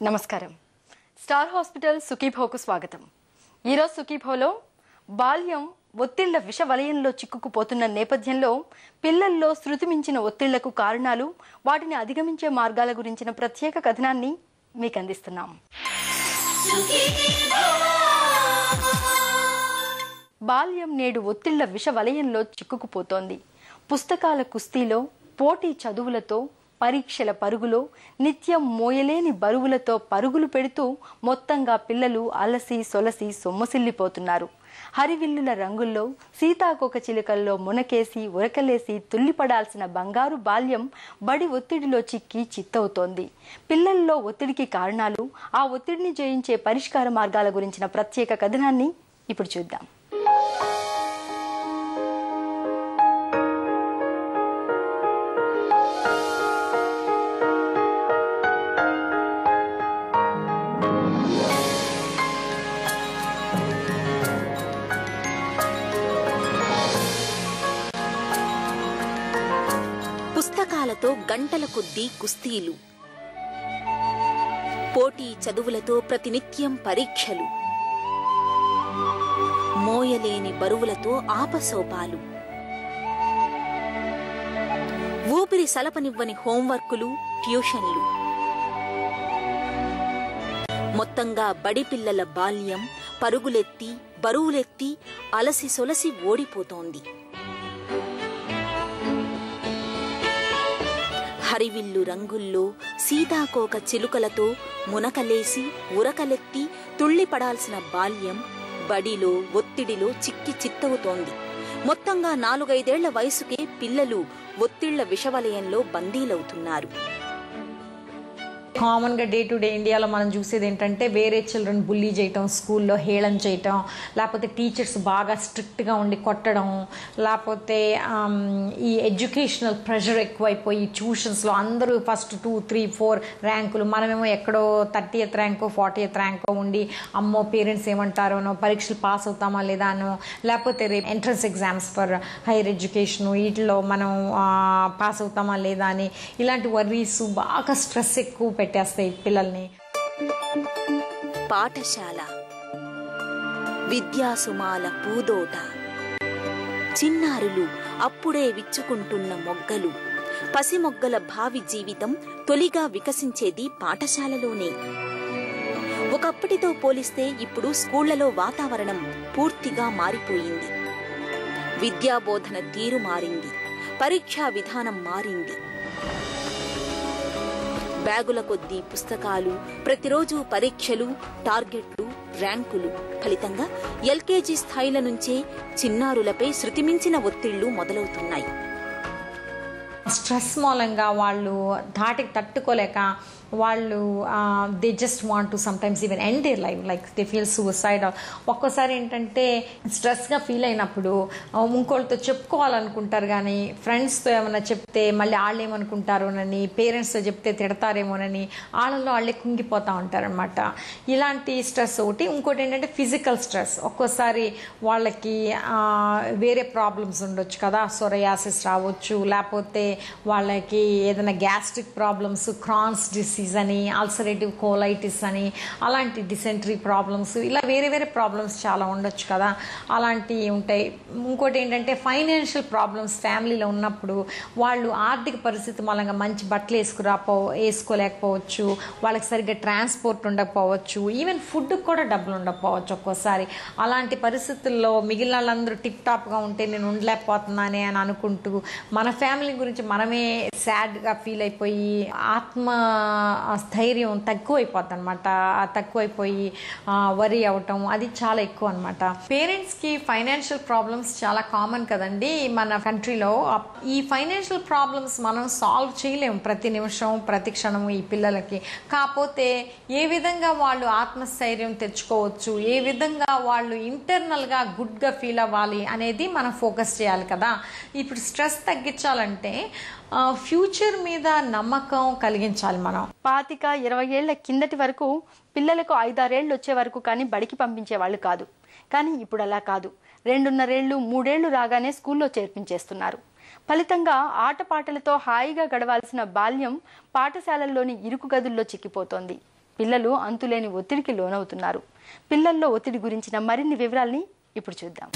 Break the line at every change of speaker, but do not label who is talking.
నమస్కారం. Star hospital సుఖీభోకు స్వాగతం. ఈరోజు సుఖీభోలో బాల్యం ఒత్తిళ్ల విష వలయంలో చిక్కుకుపోతున్న నేపథ్యంలో పిల్లల్లో శృతి మించిన ఒత్తిళ్లకు కారణాలు, వాటిని అధిగమించే మార్గాల గురించిన ప్రత్యేక కథనాన్ని మీకు అందిస్తున్నాం. బాల్యం నేడు ఒత్తిళ్ల విష వలయంలో చిక్కుకుపోతోంది. పుస్తకాల కుస్తీలో, పోటీ చదువులతో, పరీక్షల పరుగులో, నిత్యం మోయలేని బరువులతో పరుగులు పెడుతూ మొత్తంగా పిల్లలు అలసి సొలసి సొమ్మసిల్లిపోతున్నారు. హరివిల్లుల రంగుల్లో, సీతాకోక చిలుకల్లో మునకేసి ఉరకలేసి తుల్లిపడాల్సిన బంగారు బాల్యం బడి ఒత్తిడిలో చిక్కి చిత్తవుతోంది. పిల్లల్లో ఒత్తిడికి కారణాలు, ఆ ఒత్తిడిని జయించే పరిష్కార మార్గాల గురించిన ప్రత్యేక కథనాన్ని ఇప్పుడు చూద్దాం.
పుస్తకాలతో గంటల కొద్దీ కుస్తీలు, పోటీ చదువులతో ప్రతినిత్యం పరీక్షలు, మోయలేని బరువులతో ఆపసోపాలు, ఊపిరి సలపనివ్వని హోంవర్కులు, ట్యూషన్లు. మొత్తంగా బడి పిల్లల బాల్యం పరుగులెత్తి బరువులెత్తి అలసి సొలసి ఓడిపోతోంది. హరివిల్లు రంగుల్లో, సీతాకోక చిలుకలతో మునకలేసి ఉరకలెత్తి తుళ్లిపడాల్సిన బాల్యం బడిలో ఒత్తిడిలో చిక్కి చిత్తవుతోంది. మొత్తంగా 4-5 ఏళ్ల వయసుకే పిల్లలు ఒత్తిళ్ల విషవలయంలో బందీలవుతున్నారు.
కామన్గా డే టు డే ఇండియాలో మనం చూసేది ఏంటంటే వేరే చిల్డ్రన్ బుల్లీ చేయటం, స్కూల్లో హేళన చేయటం, లేకపోతే టీచర్స్ బాగా స్ట్రిక్ట్గా ఉండి కొట్టడం, లేకపోతే ఈ ఎడ్యుకేషనల్ ప్రెషర్ ఎక్కువైపోయి ట్యూషన్స్లో అందరూ ఫస్ట్ 2, 3, 4 ర్యాంకులు, మనమేమో ఎక్కడో 30th ర్యాంకో 40th ర్యాంకో ఉండి అమ్మో పేరెంట్స్ ఏమంటారోనో, పరీక్షలు పాస్ అవుతామా లేదా అనో, లేకపోతే రేపు entrance exams for higher education వీటిలో మనం పాస్ అవుతామా లేదా అని ఇలాంటి వర్రీస్, బాగా స్ట్రెస్ ఎక్కువ పెట్టేస్తాయి పిల్లల్ని.
పాఠశాల విద్యాసుమాల పూదోట, చిన్నారులు అప్పుడే విచ్చుకుంటున్న మొగ్గలు, పసిమొగ్గల భావి జీవితం తొలిగా వికసించేది పాఠశాలలోనే. ఒకప్పటితో పోలిస్తే ఇప్పుడు స్కూళ్లలో వాతావరణం పూర్తిగా మారిపోయింది. విద్యాబోధన తీరు మారింది, పరీక్షా విధానం మారింది. బ్యాగుల కొద్దీ పుస్తకాలు, ప్రతిరోజు పరీక్షలు, టార్గెట్లు, ర్యాంకులు. ఫలితంగా ఎల్కేజీ స్థాయిల నుంచే చిన్నారులపై శృతిమించిన ఒత్తిళ్లు మొదలవుతున్నాయి.
స్ట్రెస్ మూలంగా వాళ్ళు ధాటికి తట్టుకోలేక వాళ్ళు they just want to sometimes even end their life, like they feel suicide. ఒక్కోసారి ఏంటంటే స్ట్రెస్గా ఫీల్ అయినప్పుడు ఇంకోళ్ళతో చెప్పుకోవాలనుకుంటారు, కానీ ఫ్రెండ్స్తో ఏమైనా చెప్తే మళ్ళీ వాళ్ళు ఏమనుకుంటారోనని, పేరెంట్స్తో చెప్తే తిడతారేమోనని వాళ్ళలో వాళ్ళే కుంగిపోతూ ఉంటారనమాట. ఇలాంటి స్ట్రెస్ ఒకటి. ఇంకోటి ఏంటంటే ఫిజికల్ స్ట్రెస్. ఒక్కోసారి వాళ్ళకి వేరే ప్రాబ్లమ్స్ ఉండొచ్చు కదా, సొరయాసిస్ రావచ్చు, లేకపోతే వాళ్ళకి ఏదైనా గ్యాస్ట్రిక్ ప్రాబ్లమ్స్, క్రాన్స్ డిసీజ్ అని, అల్సరేటివ్ కోలైటిస్ అని, అలాంటి డిసెంట్రీ ప్రాబ్లమ్స్, ఇలా వేరే వేరే ప్రాబ్లమ్స్ చాలా ఉండొచ్చు కదా, అలాంటివి ఉంటాయి. ఇంకోటి ఏంటంటే ఫైనాన్షియల్ ప్రాబ్లమ్స్ ఫ్యామిలీలో ఉన్నప్పుడు వాళ్ళు ఆర్థిక పరిస్థితి మూలంగా మంచి బట్టలు వేసుకోలేకపోవచ్చు, వాళ్ళకి సరిగ్గా ట్రాన్స్పోర్ట్ ఉండకపోవచ్చు, ఈవెన్ ఫుడ్కి కూడా డబ్బులు ఉండకపోవచ్చు ఒక్కోసారి. అలాంటి పరిస్థితుల్లో మిగిలిన వాళ్ళందరూ టిప్ టాప్గా ఉంటే నేను ఉండలేకపోతున్నానే అని అనుకుంటూ మన ఫ్యామిలీ గురించి మనమే సాడ్గా ఫీల్ అయిపోయి ఆత్మ స్థైర్యం తక్కువైపోద్ది అనమాట. తక్కువైపోయి వరీ అవటం అది చాలా ఎక్కువ అనమాట. పేరెంట్స్కి ఫైనాన్షియల్ ప్రాబ్లమ్స్ చాలా కామన్ కదండి మన కంట్రీలో. ఈ ఫైనాన్షియల్ ప్రాబ్లమ్స్ మనం సాల్వ్ చేయలేము ప్రతి నిమిషం ప్రతి క్షణము ఈ పిల్లలకి. కాకపోతే ఏ విధంగా వాళ్ళు ఆత్మస్థైర్యం తెచ్చుకోవచ్చు, ఏ విధంగా వాళ్ళు ఇంటర్నల్గా గుడ్గా ఫీల్ అవ్వాలి అనేది మనం ఫోకస్ చేయాలి కదా. ఇప్పుడు స్ట్రెస్ తగ్గించాలంటే ఫ్యూచర్ మీద నమ్మకం కలిగించాలి మనం.
25-20 ఏళ్ల కిందటి వరకు పిల్లలకు 5-6 ఏళ్ళు వచ్చే వరకు కానీ బడికి పంపించేవాళ్ళు కాదు. కానీ ఇప్పుడు అలా కాదు. 2.5 ఏళ్ళు 3 ఏళ్ళు రాగానే స్కూల్లో చేర్పించేస్తున్నారు. ఫలితంగా ఆటపాటలతో హాయిగా గడవాల్సిన బాల్యం పాఠశాలల్లోని ఇరుకు గదుల్లో చిక్కిపోతోంది. పిల్లలు అంతులేని ఒత్తిడికి లోనవుతున్నారు. పిల్లల్లో ఒత్తిడి గురించిన మరిన్ని వివరాల్ని ఇప్పుడు చూద్దాం.